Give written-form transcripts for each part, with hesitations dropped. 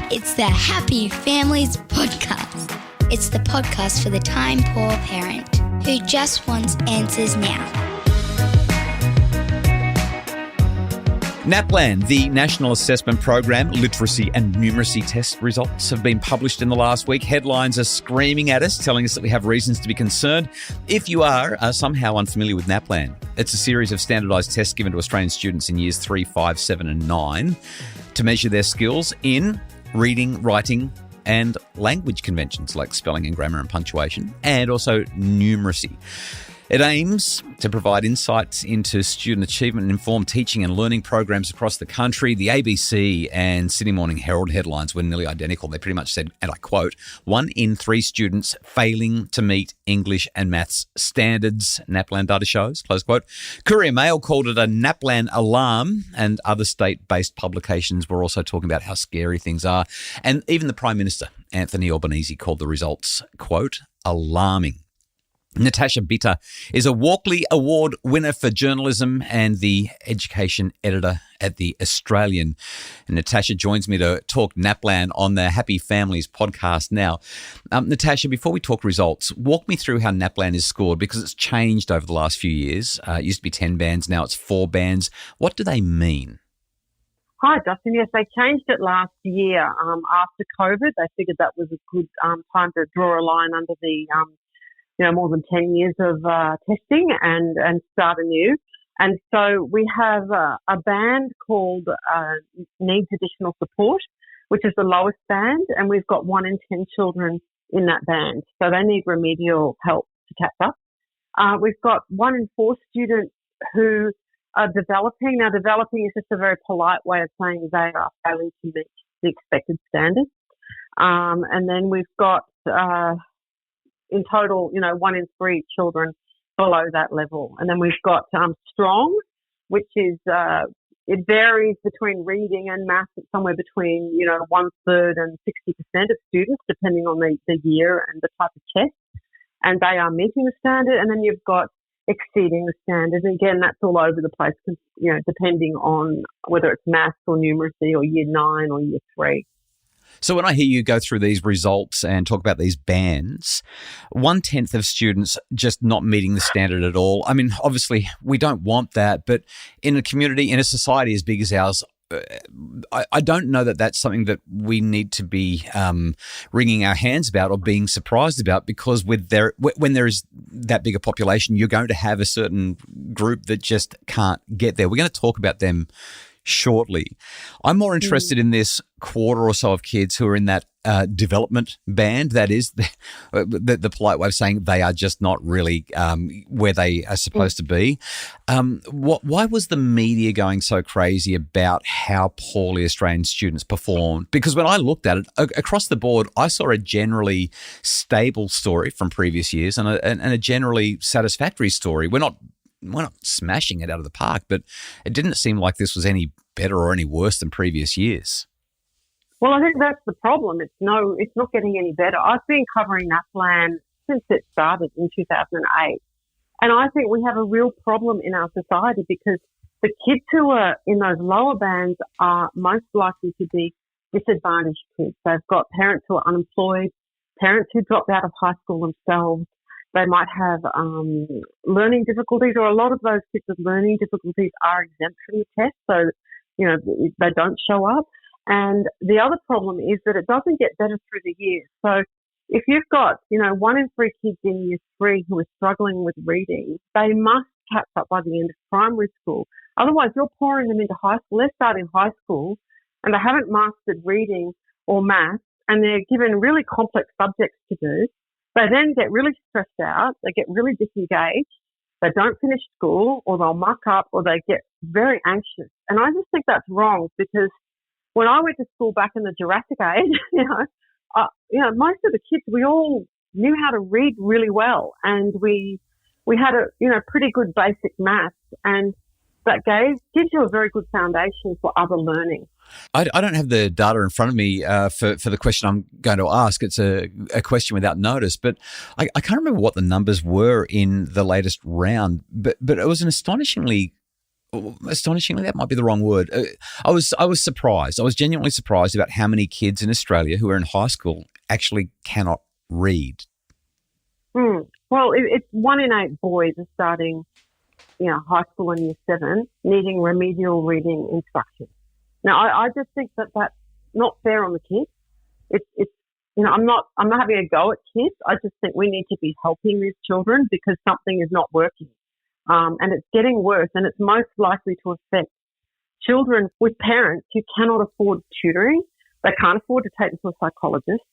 It's the Happy Families Podcast. It's the podcast for the time-poor parent who just wants answers now. NAPLAN, the National Assessment Program, literacy and numeracy test results have been published in the last week. Headlines are screaming at us, telling us that we have reasons to be concerned. If you are somehow unfamiliar with NAPLAN, it's a series of standardised tests given to Australian students in years 3, 5, 7 and 9 to measure their skills in reading, writing and language conventions like spelling and grammar and punctuation, and also numeracy. It aims to provide insights into student achievement and inform teaching and learning programs across the country. The ABC and Sydney Morning Herald headlines were nearly identical. They pretty much said, and I quote, 1 in 3 students failing to meet English and maths standards, NAPLAN data shows, close quote. Courier Mail called it a NAPLAN alarm, and other state-based publications were also talking about how scary things are. And even the Prime Minister, Anthony Albanese, called the results, quote, alarming. Natasha Bita is a Walkley Award winner for journalism and the education editor at The Australian. And Natasha joins me to talk NAPLAN on the Happy Families podcast now. Natasha, before we talk results, walk me through how NAPLAN is scored, because it's changed over the last few years. It used to be 10 bands, now it's 4 bands. What do they mean? Hi, Justin. Yes, they changed it last year after COVID. They figured that was a good time to draw a line under the more than 10 years of testing and start anew. And so we have a band called Needs Additional Support, which is the lowest band, and we've got 1 in 10 children in that band. So they need remedial help to catch up. We've got 1 in 4 students who are developing. Now, developing is just a very polite way of saying they are failing to meet the expected standards. And then we've got in total, 1 in 3 children below that level. And then we've got strong, which is, it varies between reading and maths. It's somewhere between, 1/3 and 60% of students, depending on the year and the type of test. And they are meeting the standard. And then you've got exceeding the standard. And again, that's all over the place, depending on whether it's maths or numeracy or year 9 or year 3. So when I hear you go through these results and talk about these bands, 1/10 of students just not meeting the standard at all. I mean, obviously, we don't want that, but in a community, in a society as big as ours, I don't know that that's something that we need to be wringing our hands about or being surprised about, because when there is that big a population, you're going to have a certain group that just can't get there. We're going to talk about them shortly. I'm more interested in this quarter or so of kids who are in that development band. That is the polite way of saying they are just not really where they are supposed to be. Why was the media going so crazy about how poorly Australian students performed? Because when I looked at it across the board, I saw a generally stable story from previous years and a generally satisfactory story. We're not smashing it out of the park, but it didn't seem like this was any better or any worse than previous years. Well, I think that's the problem. It's not getting any better. I've been covering NAPLAN since it started in 2008. And I think we have a real problem in our society, because the kids who are in those lower bands are most likely to be disadvantaged kids. They've got parents who are unemployed, parents who dropped out of high school themselves. They might have learning difficulties, or a lot of those kids with learning difficulties are exempt from the test, so they don't show up. And the other problem is that it doesn't get better through the years. So if you've got 1 in 3 kids in year 3 who are struggling with reading, they must catch up by the end of primary school. Otherwise, you're pouring them into high school. They're starting high school and they haven't mastered reading or maths, and they're given really complex subjects to do. They then get really stressed out, they get really disengaged, they don't finish school, or they'll muck up, or they get very anxious. And I just think that's wrong, because when I went to school back in the Jurassic age, most of the kids, we all knew how to read really well, and we had a pretty good basic maths, and that gives you a very good foundation for other learning. I don't have the data in front of me for the question I'm going to ask. It's a question without notice, but I can't remember what the numbers were in the latest round, but it was an astonishingly Astonishingly, that might be the wrong word. I was surprised. I was genuinely surprised about how many kids in Australia who are in high school actually cannot read. Well, it's 1 in 8 boys are starting, high school and year 7 needing remedial reading instruction. Now, I just think that that's not fair on the kids. It's I'm not having a go at kids. I just think we need to be helping these children because something is not working. And it's getting worse, and it's most likely to affect children with parents who cannot afford tutoring. They can't afford to take them to a psychologist.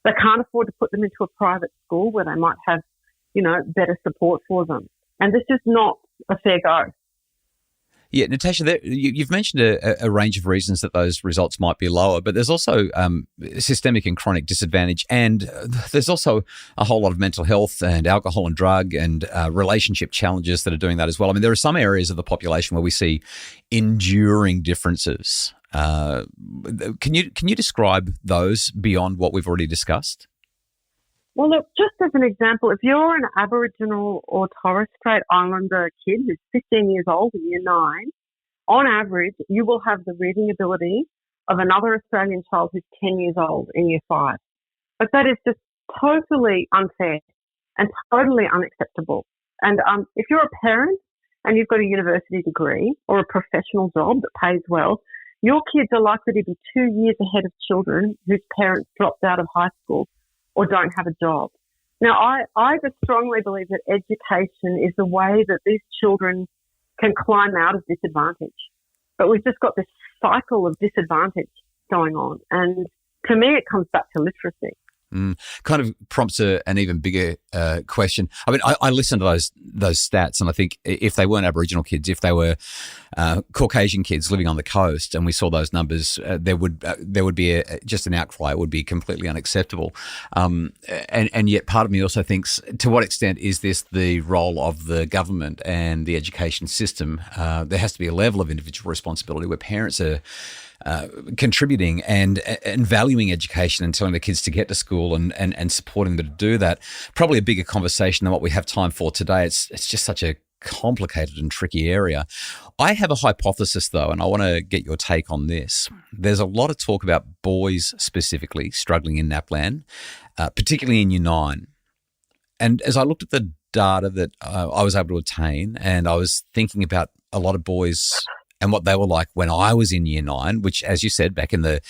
They can't afford to put them into a private school where they might have, better support for them. And this is not a fair go. Yeah, Natasha, you've mentioned a range of reasons that those results might be lower, but there's also systemic and chronic disadvantage, and there's also a whole lot of mental health and alcohol and drug and relationship challenges that are doing that as well. I mean, there are some areas of the population where we see enduring differences. Can you describe those beyond what we've already discussed? Well, look, just as an example, if you're an Aboriginal or Torres Strait Islander kid who's 15 years old in year 9, on average, you will have the reading ability of another Australian child who's 10 years old in year 5. But that is just totally unfair and totally unacceptable. And if you're a parent and you've got a university degree or a professional job that pays well, your kids are likely to be 2 years ahead of children whose parents dropped out of high school or don't have a job. Now, I just strongly believe that education is the way that these children can climb out of disadvantage. But we've just got this cycle of disadvantage going on. And to me, it comes back to literacy. Kind of prompts an even bigger question. I mean, I listened to those stats, and I think if they weren't Aboriginal kids, if they were Caucasian kids living on the coast, and we saw those numbers, there would be just an outcry. It would be completely unacceptable. And yet, part of me also thinks, to what extent is this the role of the government and the education system? There has to be a level of individual responsibility where parents are contributing and valuing education and telling the kids to get to school and supporting them to do that. Probably a bigger conversation than what we have time for today. It's just such a complicated and tricky area. I have a hypothesis, though, and I want to get your take on this. There's a lot of talk about boys specifically struggling in NAPLAN, particularly in Year 9. And as I looked at the data that I was able to obtain, and I was thinking about a lot of boys and what they were like when I was in Year 9, which, as you said, back in the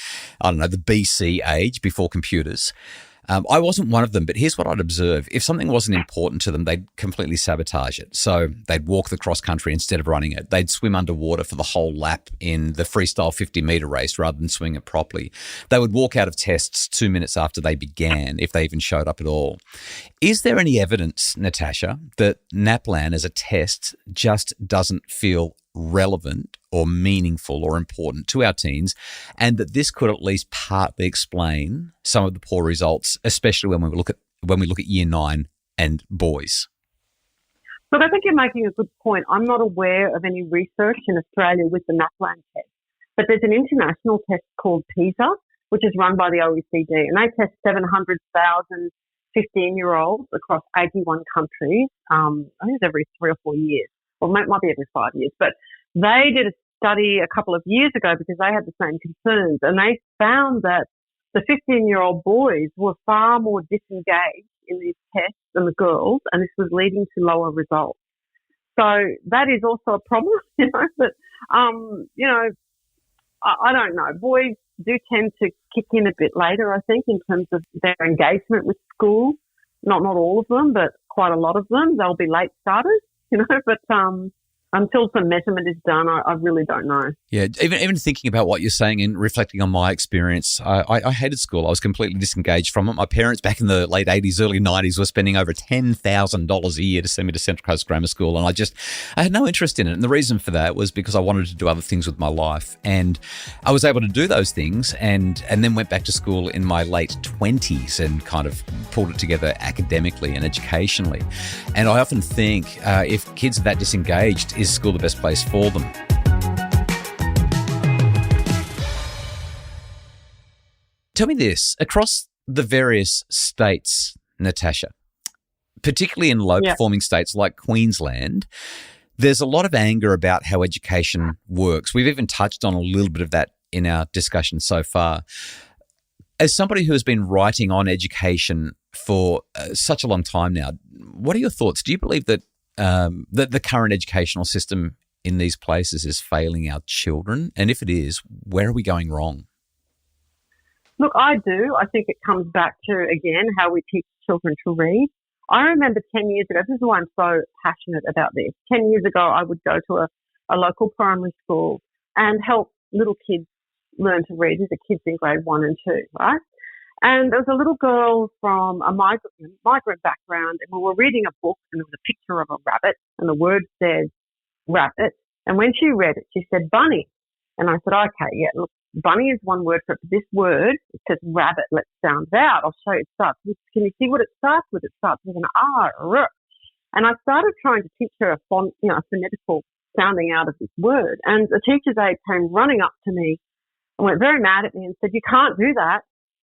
BC age, before computers. I wasn't one of them, but here's what I'd observe. If something wasn't important to them, they'd completely sabotage it. So they'd walk the cross country instead of running it. They'd swim underwater for the whole lap in the freestyle 50-metre race rather than swing it properly. They would walk out of tests 2 minutes after they began, if they even showed up at all. Is there any evidence, Natasha, that NAPLAN as a test just doesn't feel relevant or meaningful or important to our teens, and that this could at least partly explain some of the poor results, especially when we look at Year 9 and boys? Look, I think you're making a good point. I'm not aware of any research in Australia with the NAPLAN test, but there's an international test called PISA, which is run by the OECD, and they test 700,000 15-year-olds across 81 countries. I think it's every 3 or 4 years. Well, it might be every 5 years, but they did a study a couple of years ago because they had the same concerns, and they found that the 15-year-old boys were far more disengaged in these tests than the girls, and this was leading to lower results. So that is also a problem, but, I don't know. Boys do tend to kick in a bit later, I think, in terms of their engagement with school. Not all of them, but quite a lot of them. They'll be late starters. But until some measurement is done, I really don't know. Yeah, even thinking about what you're saying and reflecting on my experience, I hated school. I was completely disengaged from it. My parents back in the late 80s, early 90s were spending over $10,000 a year to send me to Central Coast Grammar School, and I had no interest in it. And the reason for that was because I wanted to do other things with my life. And I was able to do those things and then went back to school in my late 20s and kind of pulled it together academically and educationally. And I often think if kids are that disengaged, is school the best place for them? Tell me this, across the various states, Natasha, particularly in low-performing states like Queensland, There's a lot of anger about how education works. We've even touched on a little bit of that in our discussion so far. As somebody who has been writing on education for such a long time now, what are your thoughts? Do you believe that the current educational system in these places is failing our children? And if it is, where are we going wrong? Look, I do. I think it comes back to, again, how we teach children to read. I remember 10 years ago, this is why I'm so passionate about this. 10 years ago, I would go to a local primary school and help little kids learn to read. These are kids in grade 1 and 2, right? And there was a little girl from a migrant background, and we were reading a book, and there was a picture of a rabbit, and the word said rabbit. And when she read it, she said bunny. And I said, okay, yeah, look, bunny is one word for it. But this word, it says rabbit. Let's sound it out. I'll show you. It starts. Can you see what it starts with? It starts with an R. R. And I started trying to teach her a phonetical sounding out of this word. And the teacher's aide came running up to me and went very mad at me and said, you can't do that.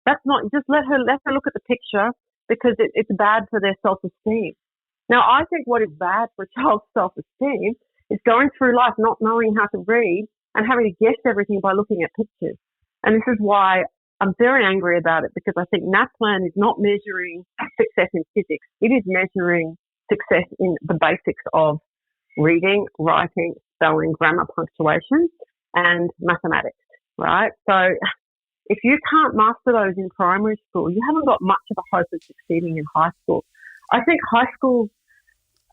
That's not, just let her look at the picture because it's bad for their self-esteem. Now, I think what is bad for a child's self-esteem is going through life not knowing how to read and having to guess everything by looking at pictures. And this is why I'm very angry about it, because I think NAPLAN is not measuring success in physics. It is measuring success in the basics of reading, writing, spelling, grammar, punctuation, and mathematics, right? So if you can't master those in primary school, you haven't got much of a hope of succeeding in high school. I think high schools,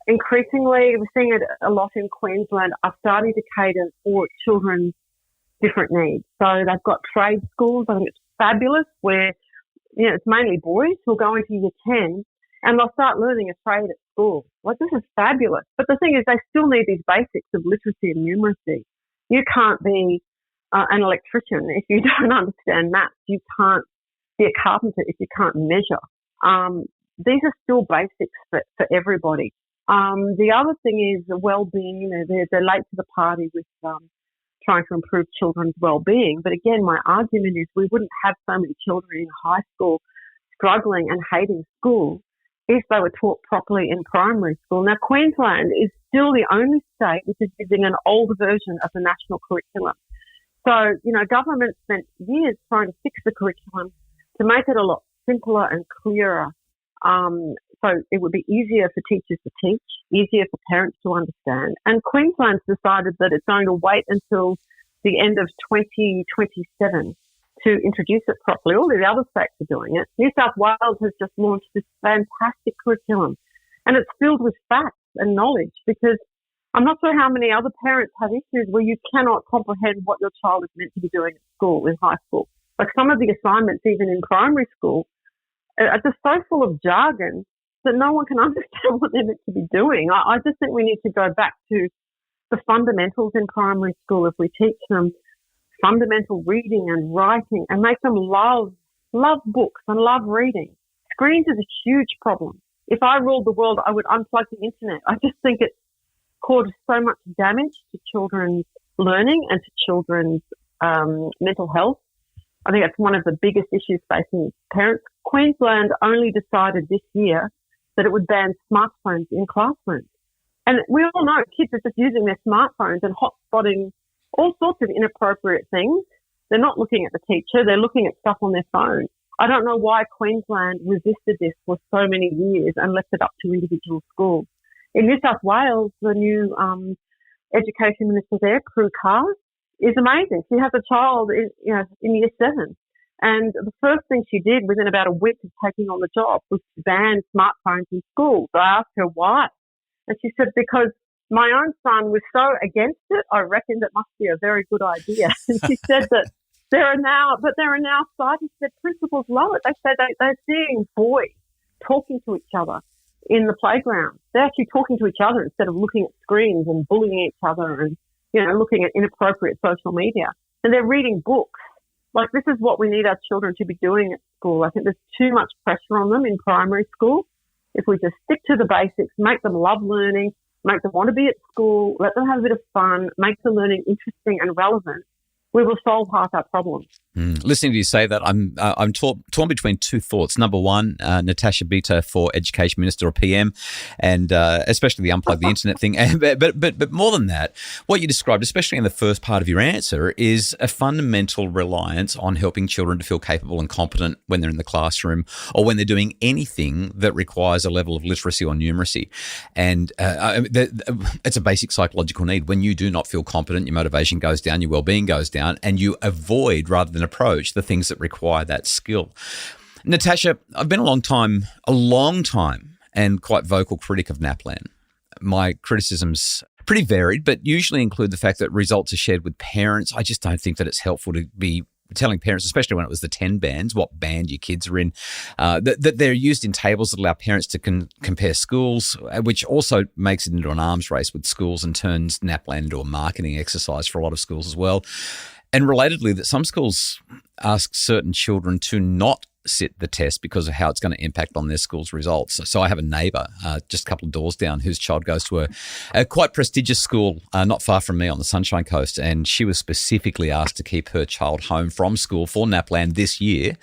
increasingly, we're seeing it a lot in Queensland, are starting to cater for children's different needs. So they've got trade schools. I think it's fabulous where, it's mainly boys who'll go into year 10 and they'll start learning a trade at school. Like, this is fabulous. But the thing is, they still need these basics of literacy and numeracy. You can't be an electrician if you don't understand maths. You can't be a carpenter if you can't measure. These are still basics for everybody. The other thing is wellbeing. They're late to the party with trying to improve children's wellbeing. But again, my argument is we wouldn't have so many children in high school struggling and hating school if they were taught properly in primary school. Now, Queensland is still the only state which is using an older version of the national curriculum. So, government spent years trying to fix the curriculum to make it a lot simpler and clearer. So it would be easier for teachers to teach, easier for parents to understand. And Queensland's decided that it's going to wait until the end of 2027 to introduce it properly. All the other states are doing it. New South Wales has just launched this fantastic curriculum, and it's filled with facts and knowledge, because I'm not sure how many other parents have issues where you cannot comprehend what your child is meant to be doing at school, in high school. Like, some of the assignments, even in primary school, are just so full of jargon that no one can understand what they're meant to be doing. I just think we need to go back to the fundamentals in primary school. If we teach them fundamental reading and writing and make them love books and love reading. Screens is a huge problem. If I ruled the world, I would unplug the internet. I just think it's caused so much damage to children's learning and to children's mental health. I think that's one of the biggest issues facing parents. Queensland only decided this year that it would ban smartphones in classrooms. And we all know kids are just using their smartphones and hotspotting all sorts of inappropriate things. They're not looking at the teacher. They're looking at stuff on their phone. I don't know why Queensland resisted this for so many years and left it up to individual schools. In New South Wales, the new education minister there, Prue Carr, is amazing. She has a child in year 7. And the first thing she did within about a week of taking on the job was to ban smartphones in schools. I asked her why. And she said, because my own son was so against it, I reckoned it must be a very good idea. And she said that there are now scientists that principals love it. They say they're seeing boys talking to each other in the playground. They're actually talking to each other instead of looking at screens and bullying each other and, looking at inappropriate social media. And they're reading books. Like, this is what we need our children to be doing at school. I think there's too much pressure on them in primary school. If we just stick to the basics, make them love learning, make them want to be at school, let them have a bit of fun, make the learning interesting and relevant, we will solve half our problems. Listening to you say that, I'm torn between two thoughts. Number one, Natasha Bita for Education Minister or PM, and especially the unplug the internet thing. But more than that, what you described, especially in the first part of your answer, is a fundamental reliance on helping children to feel capable and competent when they're in the classroom or when they're doing anything that requires a level of literacy or numeracy. And it's a basic psychological need. When you do not feel competent, your motivation goes down, your well-being goes down, and you avoid rather than approach the things that require that skill. Natasha, I've been a long time, and quite vocal critic of NAPLAN. My criticisms pretty varied, but usually include the fact that results are shared with parents. I just don't think that it's helpful to be telling parents, especially when it was the 10 bands, what band your kids are in, that they're used in tables that allow parents to compare schools, which also makes it into an arms race with schools and turns NAPLAN into a marketing exercise for a lot of schools as well. And relatedly, that some schools ask certain children to not sit the test because of how it's going to impact on their school's results. So I have a neighbour just a couple of doors down whose child goes to a quite prestigious school not far from me on the Sunshine Coast, and she was specifically asked to keep her child home from school for NAPLAN this year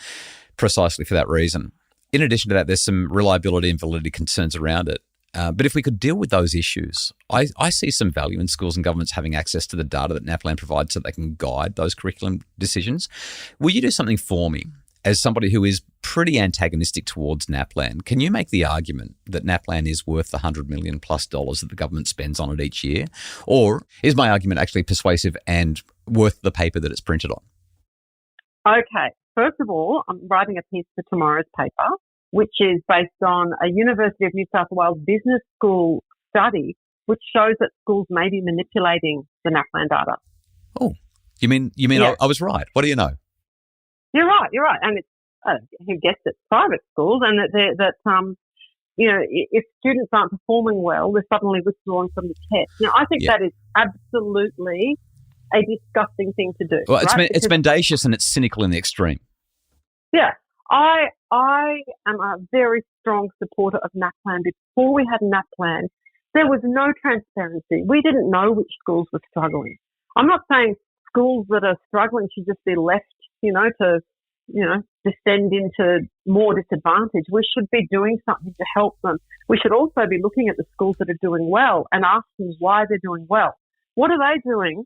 precisely for that reason. In addition to that, there's some reliability and validity concerns around it. But if we could deal with those issues, I see some value in schools and governments having access to the data that NAPLAN provides so they can guide those curriculum decisions. Will you do something for me as somebody who is pretty antagonistic towards NAPLAN? Can you make the argument that NAPLAN is worth the $100 million plus that the government spends on it each year? Or is my argument actually persuasive and worth the paper that it's printed on? Okay. First of all, I'm writing a piece for tomorrow's paper, which is based on a University of New South Wales business school study, which shows that schools may be manipulating the NAPLAN data. Oh, you mean Yes. I was right? What do you know? You're right. And it's, who gets it, private schools, and if students aren't performing well, they're suddenly withdrawn from the test. Now, I think that is absolutely a disgusting thing to do. Well, right? it's mendacious and it's cynical in the extreme. Yeah. I am a very strong supporter of NAPLAN. Before we had NAPLAN, there was no transparency. We didn't know which schools were struggling. I'm not saying schools that are struggling should just be left, to descend into more disadvantage. We should be doing something to help them. We should also be looking at the schools that are doing well and asking why they're doing well. What are they doing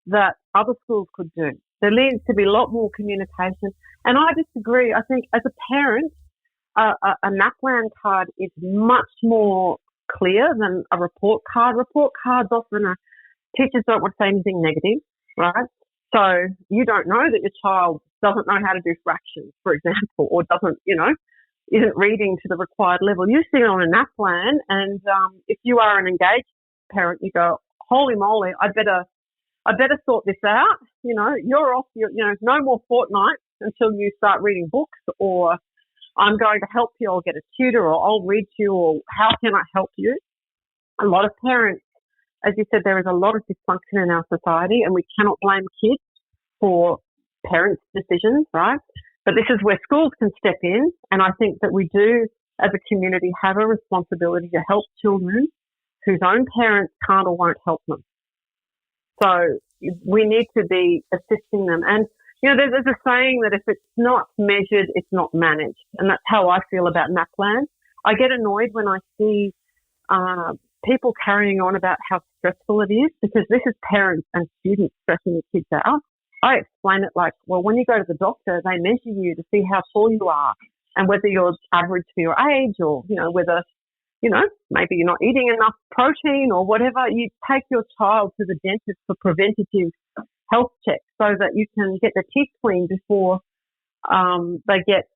that other schools could do? There needs to be a lot more communication. And I disagree. I think as a parent, a NAPLAN card is much more clear than a report card. Report cards often teachers don't want to say anything negative, right? So you don't know that your child doesn't know how to do fractions, for example, or isn't reading to the required level. You see it on a NAPLAN, and if you are an engaged parent, you go, holy moly, I better sort this out. You're off. No more fortnights until you start reading books, or I'm going to help you. I'll get a tutor, or I'll read to you, or how can I help you? A lot of parents, as you said, there is a lot of dysfunction in our society, and we cannot blame kids for parents' decisions, right? But this is where schools can step in, and I think that we do, as a community, have a responsibility to help children whose own parents can't or won't help them. So we need to be assisting them. And, there's a saying that if it's not measured, it's not managed. And that's how I feel about NAPLAN. I get annoyed when I see people carrying on about how stressful it is, because this is parents and students stressing their kids out. I explain it like, well, when you go to the doctor, they measure you to see how tall you are and whether you're average for your age, or, whether, maybe you're not eating enough protein or whatever. You take your child to the dentist for preventative health checks so that you can get their teeth cleaned before they get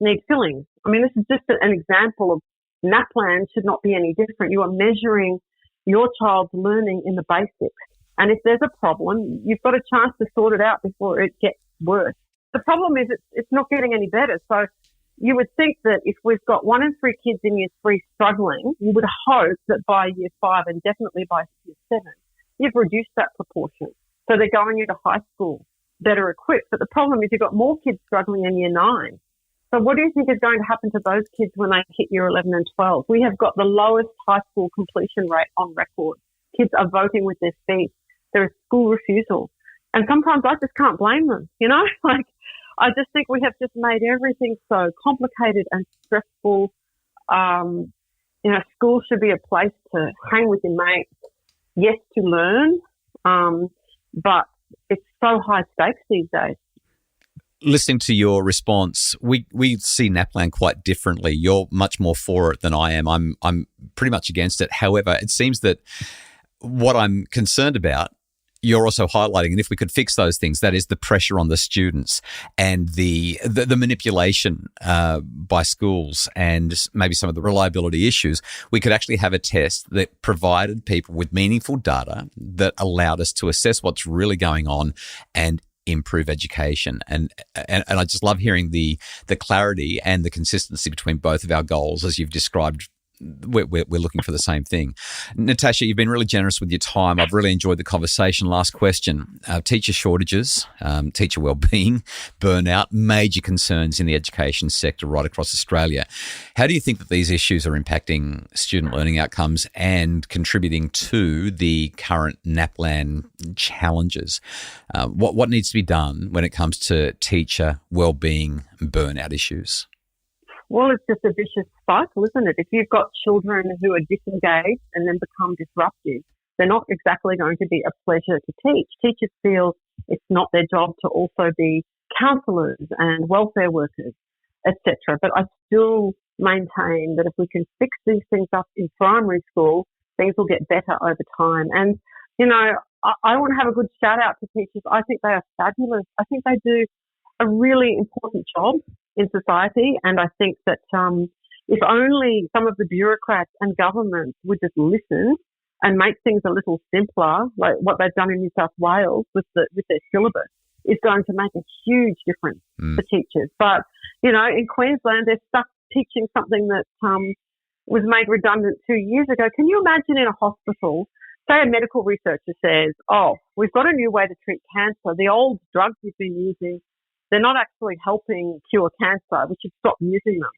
need fillings. I mean, this is just an example of NAPLAN should not be any different. You are measuring your child's learning in the basics. And if there's a problem, you've got a chance to sort it out before it gets worse. The problem is it's not getting any better. So you would think that if we've got 1 in 3 kids in year 3 struggling, you would hope that by year 5 and definitely by year 7, you've reduced that proportion. So they're going into high school better equipped. But the problem is you've got more kids struggling in year 9. So what do you think is going to happen to those kids when they hit year 11 and 12? We have got the lowest high school completion rate on record. Kids are voting with their feet. There is school refusal. And sometimes I just can't blame them, you know? Like, I just think we have just made everything so complicated and stressful. You know, school should be a place to hang with your mates, yes, to learn, but it's so high stakes these days. Listening to your response, we see NAPLAN quite differently. You're much more for it than I am. I'm pretty much against it. However, it seems that what I'm concerned about, you're also highlighting, and if we could fix those things, that is the pressure on the students and the manipulation by schools and maybe some of the reliability issues, we could actually have a test that provided people with meaningful data that allowed us to assess what's really going on and improve education. And I just love hearing the clarity and the consistency between both of our goals as you've described. We're looking for the same thing. Natasha, you've been really generous with your time. I've really enjoyed the conversation. Last question. Teacher shortages, teacher wellbeing, burnout, major concerns in the education sector right across Australia. How do you think that these issues are impacting student learning outcomes and contributing to the current NAPLAN challenges? What needs to be done when it comes to teacher wellbeing burnout issues? Well, it's just a vicious cycle, isn't it? If you've got children who are disengaged and then become disruptive, they're not exactly going to be a pleasure to teach. Teachers feel it's not their job to also be counsellors and welfare workers, etc. But I still maintain that if we can fix these things up in primary school, things will get better over time. And, you know, I want to have a good shout out to teachers. I think they are fabulous. I think they do a really important job in society, and I think that if only some of the bureaucrats and governments would just listen and make things a little simpler, like what they've done in New South Wales with their syllabus, is going to make a huge difference for teachers. But, you know, in Queensland, they're stuck teaching something that was made redundant 2 years ago. Can you imagine in a hospital, say a medical researcher says, oh, we've got a new way to treat cancer. The old drugs we've been using, they're not actually helping cure cancer. We should stop using them.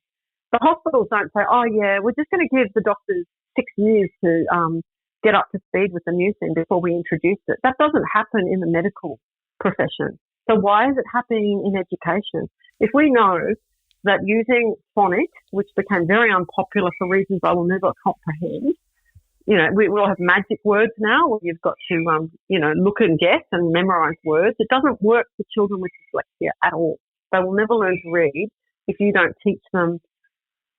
The hospitals don't say, oh, yeah, we're just going to give the doctors 6 years to get up to speed with the new thing before we introduce it. That doesn't happen in the medical profession. So why is it happening in education? If we know that using phonics, which became very unpopular for reasons I will never comprehend, you know, we all have magic words now where you've got to, look and guess and memorize words. It doesn't work for children with dyslexia at all. They will never learn to read if you don't teach them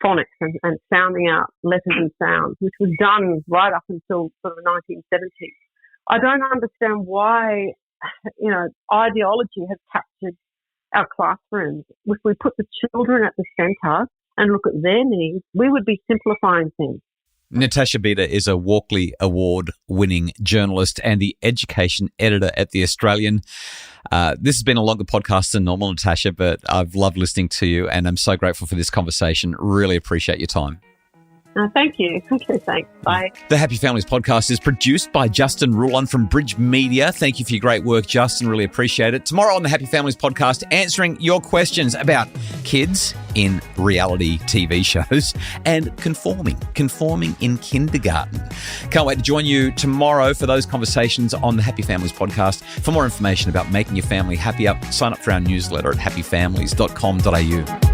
phonics and sounding out letters and sounds, which was done right up until sort of the 1970s. I don't understand why, you know, ideology has captured our classrooms. If we put the children at the centre and look at their needs, we would be simplifying things. Natasha Bita is a Walkley Award winning journalist and the education editor at The Australian. This has been a longer podcast than normal, Natasha, but I've loved listening to you and I'm so grateful for this conversation. Really appreciate your time. Thank you. Okay, thanks. Bye. The Happy Families podcast is produced by Justin Rulon from Bridge Media. Thank you for your great work, Justin. Really appreciate it. Tomorrow on the Happy Families podcast, answering your questions about kids in reality TV shows and conforming in kindergarten. Can't wait to join you tomorrow for those conversations on the Happy Families podcast. For more information about making your family happier, sign up for our newsletter at happyfamilies.com.au.